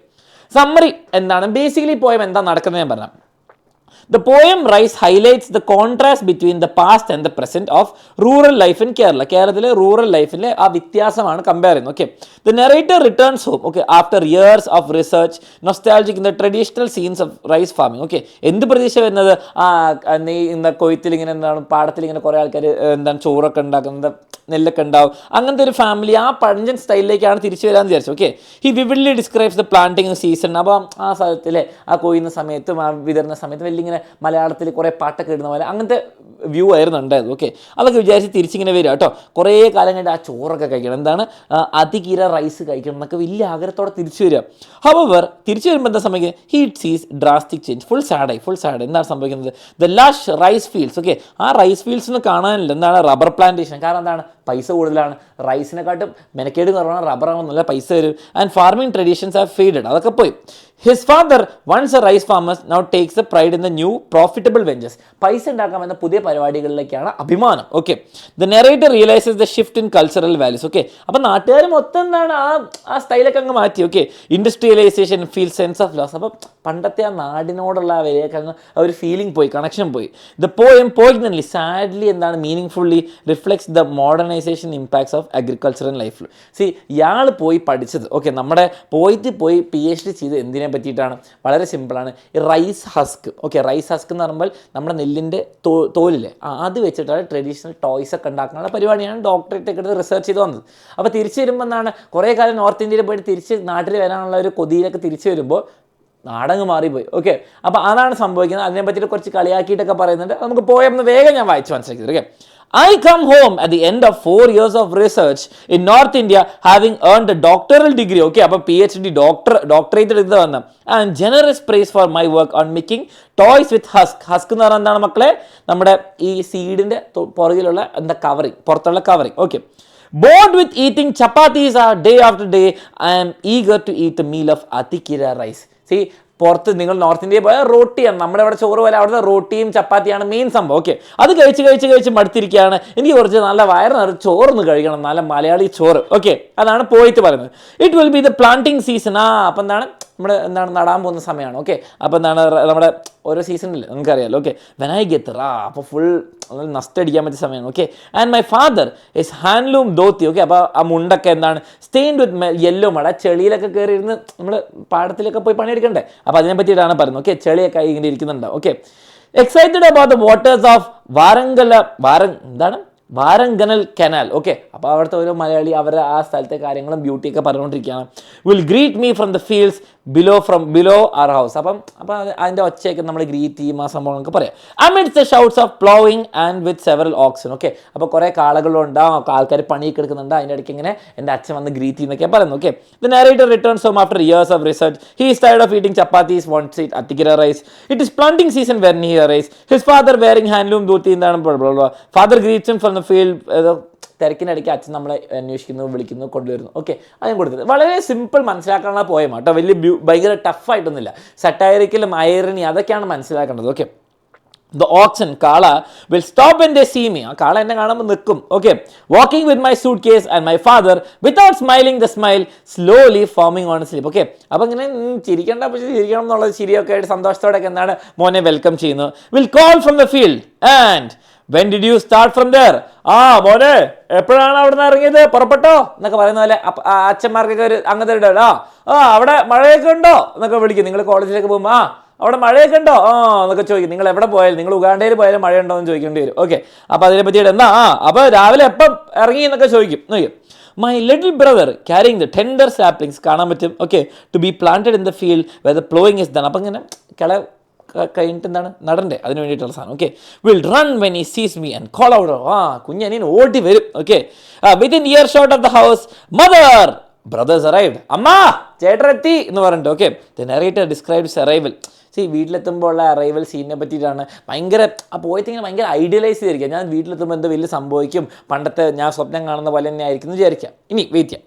Speaker 1: സമ്മറി എന്താണ്, ബേസിക്കലി പോയം എന്താ നടക്കുന്നത് ഞാൻ പറയാം. The poem Rise highlights the contrast between the past and the present of rural life in Kerala. കേരളത്തിലെ റൂറൽ ലൈഫിലെ ആ വ്യത്യാസമാണ് കമ്പയർ ചെയ്യുന്നത്. Okay, the narrator returns home, okay, after years of research, nostalgic in the traditional scenes of rice farming. Okay, എന്ത് പ്രതീക്ഷ വരുന്നത്, ഇന്ന കൊയ്ത്തിൽ ഇങ്ങനെ എന്താണ്, പാടത്തിൽ ഇങ്ങനെ കുറേ ആൾക്കാർ എന്താണ് ചോറൊക്കെ ഉണ്ടാക്കുന്നത്, നെല്ലൊക്കെ ഉണ്ടാവും, അങ്ങനത്തെ ഒരു ഫാമിലി ആ പഴഞ്ചൻ സ്റ്റൈലിലേക്കാണ് തിരിച്ചു വരാമെന്ന് വിചാരിച്ചു. Okay, he വിവിഡ്ലി describes the planting season. അപ്പം ആ സ്ഥലത്തിലെ ആ കൊയ്യുന്ന സമയത്തും ആ വിതരണ സമയത്തും വലിയ ഇങ്ങനെ മലയാളത്തിൽ കുറേ പാട്ടൊക്കെ ഇടുന്ന പോലെ അങ്ങനത്തെ വ്യൂ ആയിരുന്നു ഉണ്ടായത്. ഓക്കെ, അതൊക്കെ വിചാരിച്ച് തിരിച്ചിങ്ങനെ വരിക കേട്ടോ. കുറേ കാലം കഴിഞ്ഞിട്ട് ആ ചോറൊക്കെ കഴിക്കണം, എന്താണ് അതികിര റൈസ് കഴിക്കണം എന്നൊക്കെ വലിയ ആഗ്രഹത്തോടെ തിരിച്ചു വരിക. ഹവർ തിരിച്ചു വരുമ്പോൾ എന്താ സംഭവിക്കുന്നത്, ഹി സീസ് ഡ്രാസ്റ്റിക് ചേഞ്ച്, ഫുൾ സാഡായി. എന്താണ് സംഭവിക്കുന്നത്, the lush rice fields. Okay, ആ റൈസ് ഫീൽഡ്സ് കാണാനില്ല, എന്താണ് റബ്ബർ പ്ലാന്റേഷൻ. കാരണം എന്താണ്, പൈസ കൂടുതലാണ്, റൈസിനെക്കാട്ടും മെനക്കേട് കുറവാണ്, റബ്ബറാകുമ്പോൾ നല്ല പൈസ വരും. And farming traditions have faded, അതൊക്കെ പോയി. His father once a rice farmers now takes a pride in the new profitable ventures. പൈസ ഉണ്ടാക്കാമെന്ന പുതിയ പരിപാടികളിലേക്കാണ് അഭിമാനം. Okay, the narrator realises the shift in cultural values. Okay, അപ്പം നാട്ടുകാർ മൊത്തം എന്താണ് ആ സ്റ്റൈലൊക്കെ അങ്ങ് മാറ്റി. Okay, industrialisation feel sense of loss. അപ്പം പണ്ടത്തെ ആ നാടിനോടുള്ള ആ വിലയൊക്കെ അങ്ങ് ഒരു ഫീലിംഗ് പോയി, കണക്ഷൻ പോയി. ദ പോയം പോയിഗ്നൻ്റ്ലി സാഡ്ലി എന്താണ് meaning fully reflects the modernisation impacts of agriculture in ലൈഫിൽ. ഇയാൾ പോയി പഠിച്ചത്, ഓക്കെ, നമ്മുടെ പോയി PhD ചെയ്ത് എന്തിനെ പറ്റിയിട്ടാണ്, വളരെ സിമ്പിളാണ്. ഈ rice husk. Okay, rice husk എന്ന് പറയുമ്പോൾ നമ്മുടെ നെല്ലിൻ്റെ തോലില്ലേ, അത് വെച്ചിട്ടാണ് ട്രഡീഷണൽ ടോയ്സ് ഒക്കെ ഉണ്ടാക്കാനുള്ള പരിപാടിയാണ് ഡോക്ടറേറ്റ് ഒക്കെ എടുത്ത് റിസർച്ച് ചെയ്ത് വന്നത്. അപ്പോൾ തിരിച്ചു വരുമ്പോൾ എന്താണ്, കുറേ കാലം നോർത്ത് ഇന്ത്യയിൽ പോയിട്ട് തിരിച്ച് നാട്ടിൽ വരാനുള്ള ഒരു കൊതിയിലൊക്കെ തിരിച്ചു വരുമ്പോൾ നാടങ്ങ് മാറിപ്പോയി. ഓക്കെ, അപ്പോൾ അതാണ് സംഭവിക്കുന്നത്. അതിനെ പറ്റിയിട്ട് കുറച്ച് കളിയാക്കിയിട്ടൊക്കെ പറയുന്നുണ്ട്. നമുക്ക് പോയെന്ന് വേഗം ഞാൻ വായിച്ച് മനസ്സിലാക്കിയത്. Okay, I come home at the end of 4 years of research in North India having earned a doctoral degree. Okay, അപ്പോൾ PhD doctorate എടുത്ത് വന്ന and generous praise for my work on making toys with husk. Husk എന്ന് പറഞ്ഞാൽ എന്താണ് മക്കളെ, നമ്മുടെ ഈ സീഡിൻ്റെ പുറകിലുള്ള എന്താ കവറിങ്, പുറത്തുള്ള covering. Okay, Bored with eating chapatis day after day, I am eager to eat a meal of Atikira rice. See, പുറത്ത് നിങ്ങൾ നോർത്ത് ഇന്ത്യയിൽ പോയാൽ റോട്ടിയാണ്, നമ്മുടെ അവിടെ ചോറ് പോലെ അവിടുത്തെ റോട്ടിയും ചപ്പാത്തിയാണ് മെയിൻ സംഭവം. ഓക്കെ, അത് കഴിച്ച് മടുത്തിരിക്കുകയാണ്, എനിക്ക് കുറച്ച് നല്ല വയറ് നിറച്ച് ചോറൊന്ന് കഴിക്കണം, നല്ല മലയാളി ചോറ്. ഓക്കെ, അതാണ് പോയിട്ട് പറയുന്നത്. It will be the planting season. അപ്പം എന്താണ് നടാൻ പോകുന്ന സമയമാണ്. ഓക്കെ, അപ്പം എന്താണ് നമ്മുടെ ഓരോ സീസണിൽ നിങ്ങൾക്കറിയാമല്ലോ. ഓക്കെ, വെനായി ഗെത്ത് അപ്പോൾ ഫുൾ നഷ്ടടിക്കാൻ പറ്റിയ സമയമാണ്. Okay, and my father is handloom dhoti. Okay, അപ്പോൾ ആ മുണ്ടൊക്കെ എന്താണ് സ്റ്റെയിൻഡ് വിത്ത് യെല്ലോ മട, ചെളിയിലൊക്കെ കയറി ഇരുന്ന് നമ്മൾ പാടത്തിലൊക്കെ പോയി പണിയെടുക്കണ്ടേ, അപ്പോൾ അതിനെ പറ്റിയിട്ടാണ് പറയുന്നത്. ഓക്കെ, ചെളിയൊക്കെ ഇങ്ങനെ ഇരിക്കുന്നുണ്ട്. Okay, excited about the waters of Varanganal canal. Okay, അപ്പോൾ അവിടുത്തെ ഓരോ മലയാളി അവരുടെ ആ സ്ഥലത്തെ കാര്യങ്ങളും ബ്യൂട്ടിയൊക്കെ പറഞ്ഞുകൊണ്ടിരിക്കുകയാണ്. Will greet me from the fields below our house. അപ്പം അതിൻ്റെ ഒച്ചയൊക്കെ നമ്മൾ ഗ്രീറ്റ് ചെയ്യും, ആ സംഭവങ്ങളൊക്കെ പറയാം. Amidst the shouts of ploughing and with several oxen. Okay, അപ്പോൾ കുറേ കാളകളുണ്ടാവും, ആൾക്കാർ പണിയൊക്കെ എടുക്കുന്നുണ്ട്, അതിൻ്റെ ഇടയ്ക്ക് ഇങ്ങനെ എൻ്റെ അച്ഛൻ വന്ന് ഗ്രീറ്റ് ചെയ്യുന്നൊക്കെ പറയുന്നു. Okay, the narrator returns home after years of research. He is tired of eating chapatis, wants eat Athikkara rice. It is planting season when he arrives. His father wearing handloom dhoti. എന്താണ് father greets him from the field. തിരക്കിനിടയ്ക്ക് അച്ഛൻ നമ്മളെ അന്വേഷിക്കുന്നു, വിളിക്കുന്നു, കൊണ്ടുവരുന്നു. Okay, അതും കൊടുത്തത് വളരെ സിമ്പിൾ മനസ്സിലാക്കാനുള്ള പോയം കേട്ടോ, വലിയ ഭയങ്കര ടഫായിട്ടൊന്നുമില്ല. സട്ടൈറിക്കലും ഐറണി അതൊക്കെയാണ് മനസ്സിലാക്കേണ്ടത്. ഓക്കെ, ദ ഓക്സൻ കാള will stop when they see me. ആ കാള എന്നെ കാണുമ്പോൾ നിൽക്കും. Okay, walking with my suitcase and my father without smiling the smile slowly forming on sleep. Okay, അപ്പം ഇങ്ങനെ ചിരിക്കേണ്ട, പക്ഷേ ചിരിക്കണം എന്നുള്ളത് ശരിയൊക്കെ ആയിട്ട് സന്തോഷത്തോടെയൊക്കെ എന്താണ് മോനെ വെൽക്കം ചെയ്യുന്നു. Will call from the field and when did you start from there. മോനെ എപ്പോഴാണ് അവിടെ നിന്ന് ഇറങ്ങിയത്, പുറപ്പെട്ടോ എന്നൊക്കെ പറയുന്ന പോലെ അച്ഛന്മാർക്കൊക്കെ ഒരു അങ്ങനത്തെ ഇടല്ലോ. അവിടെ മഴയൊക്കെ ഉണ്ടോ എന്നൊക്കെ വിളിക്കും. നിങ്ങൾ കോളേജിലേക്ക് പോകുമ്പോൾ അവിടെ മഴയൊക്കെ ഉണ്ടോ എന്നൊക്കെ ചോദിക്കും. നിങ്ങൾ എവിടെ പോയാലും, നിങ്ങൾ ഉഗാണ്ടയിൽ പോയാലും മഴയുണ്ടോ എന്ന് ചോദിക്കേണ്ടി വരും. ഓക്കെ, അപ്പോൾ അതിനെ പറ്റിയിട്ട് അപ്പോൾ രാവിലെ എപ്പം ഇറങ്ങി എന്നൊക്കെ ചോദിക്കും. My little brother carrying the tender saplings കാണാൻ പറ്റും. Okay, to be planted in the field where the ploughing is done. അപ്പം ഇങ്ങനെ കഴിഞ്ഞിട്ട് എന്താണ് നടണ്ടേ, അതിന് വേണ്ടിയിട്ടുള്ള സാധനം. Okay, will run when he sees me and call out. കുഞ്ഞനിയൻ ഓടി വരും. Okay, within earshot of the house mother brothers arrived. അമ്മ ചേട്ടനെത്തി എന്ന് പറഞ്ഞിട്ട്. Okay, the narrator describes arrival. വീട്ടിലെത്തുമ്പോൾ ഉള്ള അറൈവൽ സീനിനെ പറ്റിയിട്ടാണ് ഭയങ്കര ആ പോയിട്ട് ഇങ്ങനെ ഭയങ്കര ഐഡിയലൈസ് ചെയ്തിരിക്കുക. ഞാൻ വീട്ടിലെത്തുമ്പോൾ എന്ത് വലിയ സംഭവിക്കും, പണ്ടത്തെ ഞാൻ സ്വപ്നം കാണുന്ന പോലെ തന്നെ ആയിരിക്കും എന്ന് വിചാരിക്കാം. ഇനി വെയിറ്റ് ചെയ്യാം.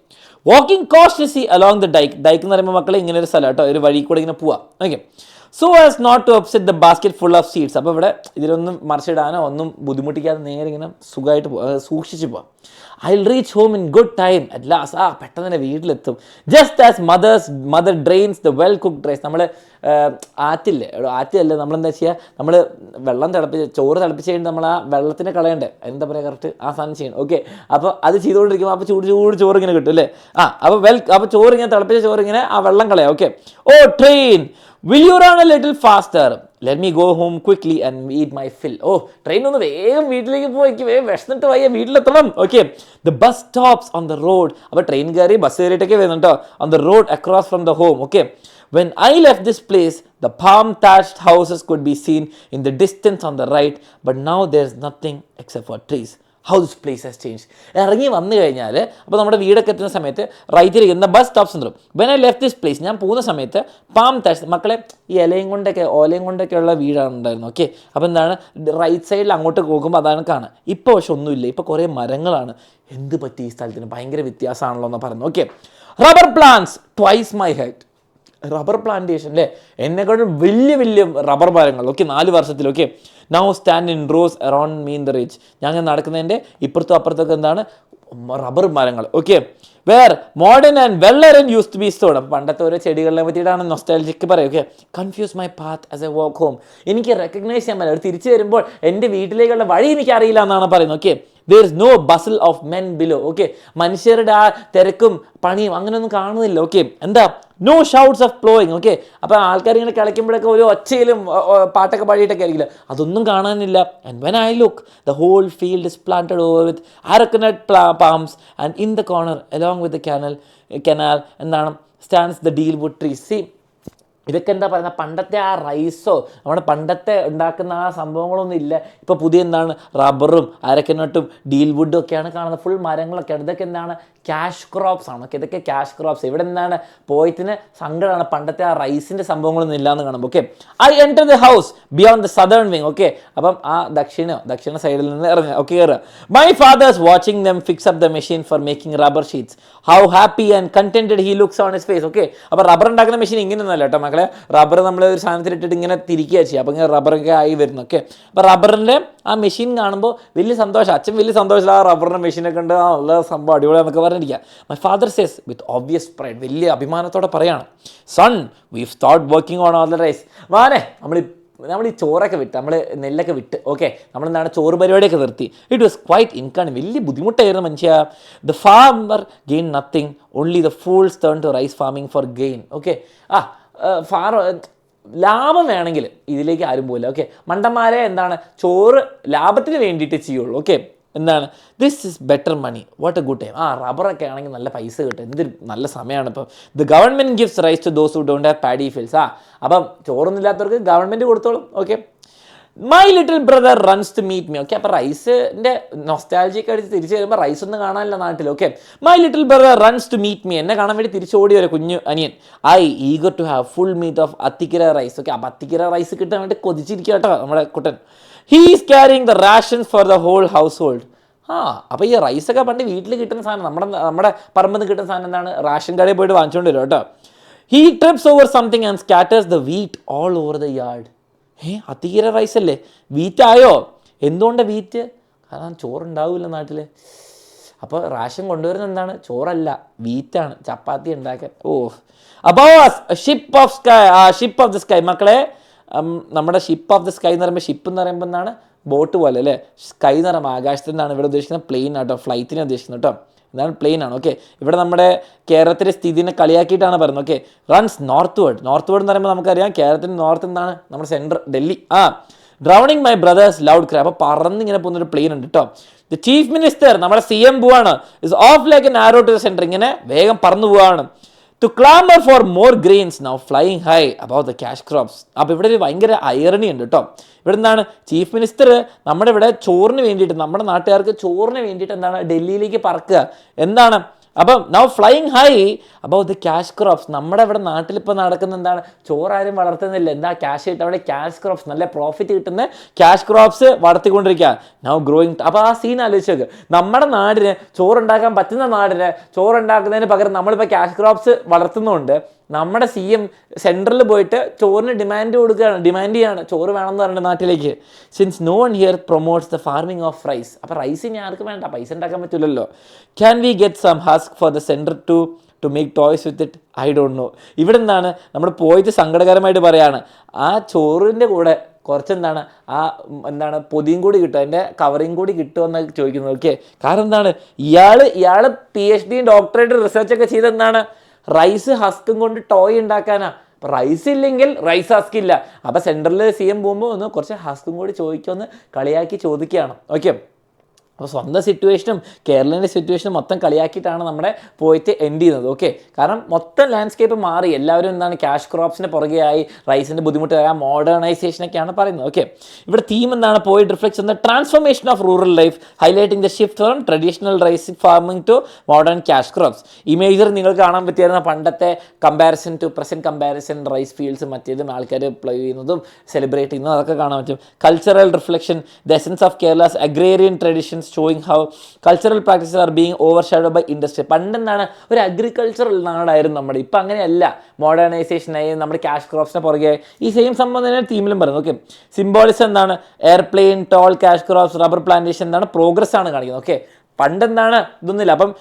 Speaker 1: Walking costly along the Dijk. Dijk എന്ന് പറയുമ്പോൾ മക്കളെ ഇങ്ങനെ ഒരു സ്ഥലം കേട്ടോ, ഒരു വഴി കൂടെ ഇങ്ങനെ പോവാം. Okay, so as not to upset the basket full of seeds. അപ്പോൾ ഇവിടെ ഇതിലൊന്നും മറിച്ചിടാനോ ഒന്നും ബുദ്ധിമുട്ടിക്കാതെ നേരെ ഇങ്ങനെ സുഖമായിട്ട് സൂക്ഷിച്ച് പോവാം. I will reach home in good time at last. പെട്ടെന്ന് തന്നെ വീട്ടിലെത്തും. Just as mother drains the well cooked rice. നമ്മൾ ആറ്റില്ലേ നമ്മളെന്താ ചെയ്യുക, നമ്മൾ ചോറ് തിളപ്പിച്ച് കഴിഞ്ഞിട്ട് നമ്മൾ ആ വെള്ളത്തിനെ കളയണ്ടേ, എന്താ പറയുക കറക്റ്റ്, ആ സാധനം ചെയ്യണം. ഓക്കെ, അപ്പോൾ അത് ചെയ്തുകൊണ്ടിരിക്കുമ്പോൾ അപ്പോൾ ചൂട് ചോറ് ഇങ്ങനെ കിട്ടും അല്ലേ. അപ്പോൾ ചോറ് ഇങ്ങനെ തിളപ്പിച്ച ചോറ് ഇങ്ങനെ ആ വെള്ളം കളയാം. Okay, oh train will you run a little faster, let me go home quickly and eat my fill. Train ഒന്ന് വേഗം വീട്ടിലേക്ക് പോയിക്ക്, വേഗം വിശന്നിട്ട് വയ്യ, വീട്ടിലെത്തണം. Okay, the bus stops on the road. അപ്പോൾ ട്രെയിൻ കയറി ബസ് കയറിയിട്ടൊക്കെ വരുന്നുണ്ട് കേട്ടോ. on the road across from the home. Okay, when I left this place the palm thatched houses could be seen in the distance on the right, but now there's nothing except for trees. How this place has changed. ഇറങ്ങി വന്നു കഴിഞ്ഞാൽ അപ്പോൾ നമ്മുടെ വീടൊക്കെ എത്തുന്ന സമയത്ത് റൈറ്റിൽ ഇരിക്കുന്ന bus stops ഉണ്ടാവും. When I left this place, ഞാൻ പോകുന്ന സമയത്ത് പാം താഷ് മക്കളെ ഈ ഓലയും കൊണ്ടൊക്കെയുള്ള വീടാണ് ഉണ്ടായിരുന്നു. ഓക്കെ, അപ്പോൾ എന്താണ് റൈറ്റ് സൈഡിൽ അങ്ങോട്ട് പോകുമ്പോൾ അതാണ് കാണുക. ഇപ്പോൾ പക്ഷെ ഒന്നുമില്ല, ഇപ്പോൾ കുറേ മരങ്ങളാണ്. എന്ത് പറ്റി ഈ സ്ഥലത്തിന്, ഭയങ്കര വ്യത്യാസമാണല്ലോ എന്ന് പറയുന്നു. Okay, rubber plants twice my height. Rubber plantation അല്ലേ, എന്നെക്കാളും വലിയ റബ്ബർ മരങ്ങൾ. ഓക്കെ, 4 വർഷത്തിൽ. Okay, now stand in rows around me in the rich. ഞാൻ നടക്കുന്നതിൻ്റെ ഇപ്പുറത്തും അപ്പുറത്തൊക്കെ എന്താണ് റബ്ബർ മരങ്ങൾ. ഓക്കെ, വേർ മോഡേൺ ആൻഡ് വെള്ളറൻ യൂസ് ടു ബി സ്റ്റോർഡ്. അപ്പം പണ്ടത്തെ ഓരോ ചെടികളെ പറ്റിയിട്ടാണ് നൊസ്റ്റാൾജിക്ക് പറയുക. Okay, confuse my path as a walk home. എനിക്ക് റെക്കഗ്നൈസ് ചെയ്യാൻ പറ്റില്ല, തിരിച്ചു വരുമ്പോൾ എൻ്റെ വീട്ടിലേക്കുള്ള വഴി എനിക്ക് അറിയില്ല എന്നാണ് പറയുന്നത്. Okay, there is no bustle of men below. Okay, മനുഷ്യരുടെ ആ തിരക്കും പണിയും അങ്ങനെയൊന്നും കാണുന്നില്ല. ഓക്കെ, എന്താ no shouts of ploughing. Okay, അപ്പോൾ ആൾക്കാർ ഇങ്ങനെ കളിക്കുമ്പോഴൊക്കെ ഒരു ഒച്ചയിലും പാട്ടൊക്കെ പാടിയിട്ടൊക്കെ ആയിരിക്കില്ല, അതൊന്നും കാണാനില്ല. And when I look the whole field is planted over with areca nut palms and in the corner along with the canal എന്താണ് stands the deal wood trees. See ഇതൊക്കെ എന്താ പറയുക, പണ്ടത്തെ ആ റൈസോ നമ്മുടെ പണ്ടത്തെ ഉണ്ടാക്കുന്ന ആ സംഭവങ്ങളൊന്നും ഇല്ല. ഇപ്പോൾ പുതിയ എന്താണ് റബ്ബറും അരക്കനട്ടും ഡീൽ വുഡും ഒക്കെയാണ് കാണുന്നത്, ഫുൾ മരങ്ങളൊക്കെയാണ്. ഇതൊക്കെ എന്താണ് ക്യാഷ് ക്രോപ്സ് ആണ്. ഓക്കെ, ഇതൊക്കെ ക്യാഷ് ക്രോപ്സ്. ഇവിടെ എന്താണ് പോയതിന് സങ്കടമാണ്, പണ്ടത്തെ ആ റൈസിൻ്റെ സംഭവങ്ങളൊന്നും ഇല്ലയെന്ന് കാണുമ്പോൾ. Okay, I enter the house beyond the southern wing. Okay, അപ്പം ആ ദക്ഷിണ സൈഡിൽ നിന്ന് ഇറങ്ങുക. ഓക്കെ, കയറുക. My father's watching them fix up the machine for making rubber sheets. How happy and contented he looks on his face. Okay, അപ്പോൾ rubber ഉണ്ടാക്കുന്ന machine ഇങ്ങനെയൊന്നുമല്ല കേട്ടോ മക്കളെ. റബ്ബർ നമ്മൾ ഒരു സാധനത്തിൽ ഇട്ടിട്ട് ഇങ്ങനെ തിരിക്കുക ചെയ്യുക, അപ്പോൾ ഇങ്ങനെ റബ്ബറൊക്കെ ആയി വരുന്നു. ഓക്കെ, അപ്പോൾ റബ്ബറിൻ്റെ ആ മെഷീൻ കാണുമ്പോൾ വലിയ സന്തോഷം. അച്ഛൻ വലിയ സന്തോഷമില്ല, ആ റബ്ബറിൻ്റെ മെഷീനൊക്കെ ഉണ്ട്, ആ നല്ല സംഭവം അടിപൊളിയാന്നൊക്കെ പറഞ്ഞിരിക്കുക. My father says with obvious pride, വലിയ അഭിമാനത്തോടെ പറയാണ്, son we start working on all the rice. മാനെ നമ്മൾ ഈ ചോറൊക്കെ വിട്ട്, നമ്മൾ നെല്ലൊക്കെ വിട്ട്, ഓക്കെ, നമ്മളെന്താണ് ചോറ് പരിപാടിയൊക്കെ നിർത്തി. ഇറ്റ് വാസ് ക്വൈറ്റ് ഇൻകൺ, വലിയ ബുദ്ധിമുട്ടായിരുന്നു മനുഷ്യ. The farmer gain nothing, only the fools turn to rice farming for gain. Okay, ലാഭം വേണമെങ്കിൽ ഇതിലേക്ക് ആരും പോയില്ല. ഓക്കെ, മണ്ടന്മാരെ എന്താണ് ചോറ് ലാഭത്തിന് വേണ്ടിയിട്ട് ചെയ്യുള്ളൂ. ഓക്കെ, എന്താണ് this is better money, what a good time. റബ്ബറൊക്കെ ആണെങ്കിൽ നല്ല പൈസ കിട്ടും, എന്തൊരു നല്ല സമയമാണ് ഇപ്പം. The government gives rice to those who don't have paddy fields. അപ്പം ചോറൊന്നും ഇല്ലാത്തവർക്ക് ഗവൺമെൻറ് കൊടുത്തോളും. Okay, my little brother runs to meet me. Okay, അപ്പോൾ റൈസിൻ്റെ നൊസ്റ്റാൾജിയൊക്കെ അടിച്ച് തിരിച്ച് വരുമ്പോൾ റൈസ് ഒന്നും കാണാനില്ല നാട്ടിൽ. Okay, my little brother runs to meet me, എന്നെ കാണാൻ വേണ്ടി തിരിച്ചോടി വരെ കുഞ്ഞു അനിയൻ. I eager to have full meal of Athikkara rice. Okay, അപ്പോൾ അത്തിക്കര റൈസ് കിട്ടാൻ വേണ്ടി കൊതിച്ചിരിക്കുക കേട്ടോ നമ്മുടെ കുട്ടൻ. He is carrying the rations for the whole household. അപ്പോൾ ഈ റൈസൊക്കെ പണ്ട് വീട്ടിൽ കിട്ടുന്ന സാധനം, നമ്മുടെ പറമ്പിൽ നിന്ന് കിട്ടുന്ന സാധനം എന്താണ്, റേഷൻ കടയിൽ പോയിട്ട് വാങ്ങിച്ചുകൊണ്ട് വരും കേട്ടോ. He trips over something and scatters the wheat all over the yard. Athikkara rice അല്ലേ, വീറ്റായോ? എന്തുകൊണ്ടാണ് വീറ്റ്? കാരണം ചോറുണ്ടാവില്ല നാട്ടിൽ. അപ്പോൾ റേഷൻ കൊണ്ടുവരുന്നത് എന്താണ്, ചോറല്ല, വീറ്റാണ്, ചപ്പാത്തി ഉണ്ടാക്കാൻ. അപ്പോൾ ship of sky, ship of the sky മക്കളെ, നമ്മുടെ ഷിപ്പ് ഓഫ് ദ സ്കൈ എന്ന് പറയുമ്പോൾ, ഷിപ്പ് എന്ന് പറയുമ്പോൾ എന്താണ്, ബോട്ട് പോലെ അല്ലേ. സ്കൈ എന്ന് പറയുമ്പോൾ ആകാശത്തിൽ നിന്നാണ് ഇവിടെ ഉദ്ദേശിക്കുന്നത്, പ്ലെയിൻ ആട്ടോ, ഫ്ലൈറ്റിനെ ഉദ്ദേശിക്കുന്നത് കേട്ടോ. എന്താണ് പ്ലെയിൻ ആണ്. ഓക്കെ, ഇവിടെ നമ്മുടെ കേരളത്തിലെ സ്ഥിതിനെ കളിയാക്കിയിട്ടാണ് പറയുന്നത്. ഓക്കെ, റൺസ് നോർത്ത് വേർഡ് എന്ന് പറയുമ്പോൾ നമുക്കറിയാം കേരളത്തിൻ്റെ നോർത്ത് എന്താണ്, നമ്മുടെ centre Delhi. Drowning my brothers loud cry. അപ്പോൾ പറന്നിങ്ങനെ പോകുന്നൊരു പ്ലെയിൻ ഉണ്ട് കേട്ടോ. ദ ചീഫ് മിനിസ്റ്റർ, നമ്മുടെ CM പോവാണ്, is off like an arrow to the centre, ഇങ്ങനെ വേഗം പറന്നു പോവാണ്. To clamour for more grains now flying high about the cash crops. അപ്പോൾ ഇവിടെ ഒരു ഭയങ്കര ഐറണി ഉണ്ട് കേട്ടോ. ഇവിടെ എന്താണ്, ചീഫ് മിനിസ്റ്റർ നമ്മുടെ ഇവിടെ ചോറിന് വേണ്ടിയിട്ട്, നമ്മുടെ നാട്ടുകാർക്ക് ചോറിന് വേണ്ടിയിട്ട് എന്താണ് ഡൽഹിയിലേക്ക് പറക്കുക. എന്താണ്, അപ്പം now flying high about the cash crops. നമ്മുടെ ഇവിടെ നാട്ടിലിപ്പോൾ നടക്കുന്ന എന്താണ്, ചോറാരും വളർത്തുന്നില്ല, എന്താ ക്യാഷ് കിട്ടുക, അവിടെ ക്യാഷ് ക്രോപ്സ്, നല്ല പ്രോഫിറ്റ് കിട്ടുന്ന ക്യാഷ് ക്രോപ്സ് വളർത്തിക്കൊണ്ടിരിക്കുക. Now growing. അപ്പോൾ ആ സീൻ ആലോചിച്ച് നോക്ക്, നമ്മുടെ നാടിന് ചോറുണ്ടാക്കാൻ പറ്റുന്ന നാടിന് ചോറുണ്ടാക്കുന്നതിന് പകരം നമ്മളിപ്പോൾ ക്യാഷ് ക്രോപ്സ് വളർത്തുന്നുണ്ട്. നമ്മുടെ CM സെൻട്രലിൽ പോയിട്ട് ചോറിന് ഡിമാൻഡ് ചെയ്യാണ്, ചോറ് വേണമെന്ന് പറയുന്നത് നാട്ടിലേക്ക്. Since no one here promotes the farming of rice. അപ്പോൾ റൈസ് ഇനി ആർക്കും വേണ്ട, പൈസ ഉണ്ടാക്കാൻ പറ്റില്ലല്ലോ. Can we get some husk for the centre to make toys with it? I don't know. ഇവിടെ എന്താണ്, നമ്മൾ പോയിട്ട് സങ്കടകരമായിട്ട് പറയാണ്, ആ ചോറിൻ്റെ കൂടെ കുറച്ചെന്താണ് എന്താണ് പൊതിയും കൂടി കിട്ടും, അതിൻ്റെ കവറിങ് കൂടി കിട്ടുമെന്ന് ചോദിക്കുന്നത്. ഓക്കെ, കാരണം എന്താണ്, ഇയാൾ PhD ഡോക്ടറേറ്റ് റിസർച്ചൊക്കെ ചെയ്തെന്താണ്, റൈസ് ഹസ്കും കൊണ്ട് ടോയ് ഉണ്ടാക്കാനാ. അപ്പോൾ റൈസ് ഇല്ലെങ്കിൽ റൈസ് ഹസ്ക് ഇല്ല. അപ്പോൾ സെൻട്രലിൽ CM പോകുമ്പോൾ ഒന്ന് കുറച്ച് ഹസ്കും കൂടി ചോദിക്കുമെന്ന് കളിയാക്കി ചോദിക്കുകയാണ്. ഓക്കെ, അപ്പോൾ സ്വന്തം സിറ്റുവേഷനും കേരളത്തിൻ്റെ സിറ്റുവേഷനും മൊത്തം കളിയാക്കിയിട്ടാണ് നമ്മുടെ പോയിട്ട് എൻഡ് ചെയ്യുന്നത്. ഓക്കെ, കാരണം മൊത്തം ലാൻഡ്സ്കേപ്പ് മാറി, എല്ലാവരും എന്താണ് ക്യാഷ് ക്രോപ്സിന് പുറകെയായി, റൈസിൻ്റെ ബുദ്ധിമുട്ട് വരാൻ മോഡേണൈസേഷനൊക്കെയാണ് പറയുന്നത്. ഓക്കെ, ഇവിടെ തീം എന്താണ്, poet reflects on the transformation of rural life, highlighting the shift from traditional rice farming to modern cash crops. Imagery നിങ്ങൾക്ക് കാണാൻ പറ്റിയിരുന്ന പണ്ടത്തെ comparison to present comparison, rice fields മറ്റേതും ആൾക്കാർ പ്ലേ ചെയ്യുന്നതും സെലിബ്രേറ്റ് ചെയ്യുന്നതും അതൊക്കെ കാണാൻ പറ്റും. Cultural reflection, the essence of Kerala's agrarian traditions showing how cultural practices are being overshadowed by industry. പണ്ടെന്താണ് ഒരു അഗ്രികൾച്ചറൽ നാടായിരുന്നു നമ്മുടെ, ഇപ്പം അങ്ങനെയല്ല, മോഡേണൈസേഷനായി നമ്മുടെ ക്യാഷ് ക്രോപ്സിനെ പുറകെ. ഈ സെയിം സംഭവം തന്നെ തീമിലും പറയുന്നത്. ഓക്കെ, സിംബോളിസം എന്താണ്, airplane, toll, cash crops, rubber plantation എന്താണ്, പ്രോഗ്രസ് ആണ് കാണിക്കുന്നത്. ഓക്കെ, പണ്ടെന്താണ് ഇതൊന്നുമില്ല. അപ്പം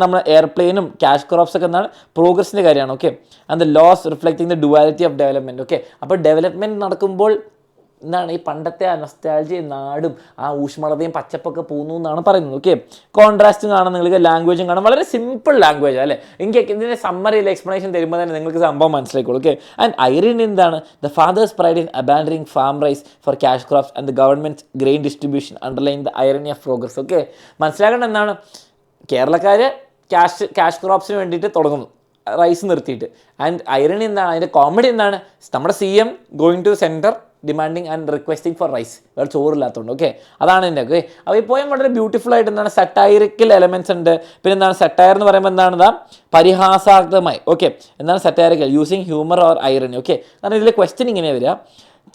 Speaker 1: നമ്മൾ എയർപ്ലെയിനും ക്യാഷ് ക്രോപ്സ് ഒക്കെ എന്താണ് പ്രോഗ്രസിൻ്റെ കാര്യമാണ്. Okay, and the loss reflecting the duality of development. Okay, അപ്പോൾ ഡെവലപ്മെൻറ്റ് നടക്കുമ്പോൾ എന്താണ് ഈ പണ്ടത്തെ ആ നൊസ്റ്റാൾജിയ നാടും ആ ഊഷ്മളതയും പച്ചപ്പൊക്കെ പോകുന്നു എന്നാണ് പറയുന്നത്. ഓക്കെ, കോൺട്രാസ്റ്റും കാണാം, നിങ്ങൾക്ക് ലാംഗ്വേജും കാണാം, വളരെ സിമ്പിൾ ലാംഗ്വേജ് അല്ലേ. എനിക്ക് ഇതിൻ്റെ സമ്മറിയിൽ എക്സ്പ്ലനേഷൻ തരുമ്പോൾ തന്നെ നിങ്ങൾക്ക് സംഭവം മനസ്സിലാക്കുള്ളൂ. ഓക്കെ, ആൻഡ് ഐറിൻ എന്താണ്, the father's pride in abandoning farm rice for cash crops and the government grain distribution underline the irony of progress. Okay, മനസ്സിലാക്കേണ്ട എന്താണ്, കേരളക്കാർ ക്യാഷ് ക്രോപ്സിന് വേണ്ടിയിട്ട് തുടങ്ങുന്നു, റൈസ് നിർത്തിയിട്ട്. ആൻഡ് ഐറണി എന്താണ്, അതിൻ്റെ കോമഡി എന്താണ്, നമ്മുടെ CM going to centre demanding and requesting for rice, വേറെ ചോറില്ലാത്തതുകൊണ്ട്. ഓക്കെ, അതാണ് എൻ്റെ. ഓക്കെ, അപ്പോൾ ഈ പോയം വളരെ ബ്യൂട്ടിഫുൾ ആയിട്ട് എന്താണ് സട്ടൈറിക്കൽ എലമെൻറ്റ്സ് ഉണ്ട്. പിന്നെ എന്താണ് സട്ടയർ എന്ന് പറയുമ്പോൾ എന്താണ് പരിഹാസാർത്ഥമായി. ഓക്കെ, എന്താണ് satirical, using humour or irony. Okay, കാരണം ഇതിൽ ക്വസ്റ്റ്യൻ ഇങ്ങനെ വരിക,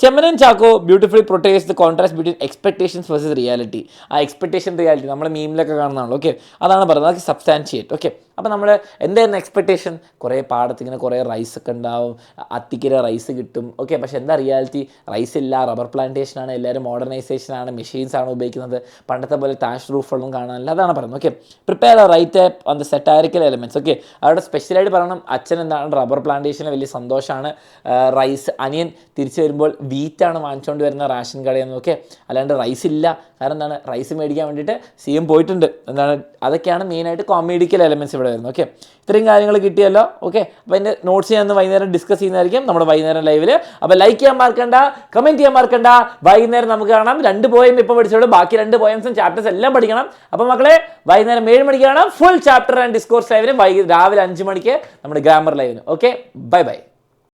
Speaker 1: Chemmanam Chacko beautifully portrays the contrast between expectations versus reality. ആ എക്സ്പെക്ടേഷൻ റിയാലിറ്റി നമ്മുടെ മീമിലൊക്കെ കാണുന്നതാണല്ലോ. ഓക്കെ, അതാണ് പറയുന്നത്, അതൊക്കെ സബ്സ്റ്റാൻഷിയേറ്റ്. ഓക്കെ, അപ്പോൾ നമ്മൾ എന്തായിരുന്നു എക്സ്പെക്ടേഷൻ, കുറേ പാടത്തിങ്ങനെ കുറേ റൈസ് ഒക്കെ ഉണ്ടാവും, അത്തിക്കര റൈസ് കിട്ടും. ഓക്കെ, പക്ഷേ എന്താ റിയാലിറ്റി, റൈസ് ഇല്ല, റബ്ബർ പ്ലാന്റേഷനാണ്, എല്ലാവരും മോഡേണൈസേഷനാണ്, മെഷീൻസാണ് ഉപയോഗിക്കുന്നത്, പണ്ടത്തെ പോലെ താഷ് റൂഫൊന്നും കാണാനില്ല. അതാണ് പറയുന്നത്. Okay, prepare a write up on the satirical elements. Okay, അവിടെ സ്പെഷ്യലായിട്ട് പറയണം, അച്ഛൻ എന്താണ് റബ്ബർ പ്ലാന്റേഷന് വലിയ സന്തോഷമാണ്, റൈസ് അനിയൻ തിരിച്ചു വരുമ്പോൾ വീറ്റാണ് വാങ്ങിച്ചുകൊണ്ട് വരുന്ന റേഷൻ കടയിൽ നിന്ന്. ഓക്കെ, അല്ലാണ്ട് റൈസ് ഇല്ല, കാരണം എന്താണ് റൈസ് മേടിക്കാൻ വേണ്ടിയിട്ട് CM പോയിട്ടുണ്ട്. എന്താണ്, അതൊക്കെയാണ് മെയിനായിട്ട് കോമഡിക്കൽ എലമെൻറ്റ്സ് ഇവിടെ വരുന്നത്. ഓക്കെ, ഇത്രയും കാര്യങ്ങൾ കിട്ടിയല്ലോ. ഓക്കെ, അപ്പോൾ അതിൻ്റെ നോട്ട്സ് ഞാൻ വൈകുന്നേരം ഡിസ്കസ് ചെയ്യുന്നതായിരിക്കും നമ്മുടെ വൈകുന്നേരം ലൈവിൽ. അപ്പോൾ ലൈക്ക് ചെയ്യാൻ മറക്കണ്ട, കമൻറ്റ് ചെയ്യാൻ മറക്കണ്ട. വൈകുന്നേരം നമുക്ക് കാണാം. 2 പോയം ഇപ്പോൾ പഠിച്ചോളൂ, ബാക്കി 2 പോയംസും ചാപ്റ്റേഴ്സ് എല്ലാം പഠിക്കണം. അപ്പോൾ മക്കളെ വൈകുന്നേരം 7 മണിക്കാണ് ഫുൾ ചാപ്റ്റർ ആൻഡ് ഡിസ്കോഴ്സ് ലൈവിന്, രാവിലെ 5 മണിക്ക് നമ്മുടെ ഗ്രാമർ ലൈവിന്. Okay, bye by.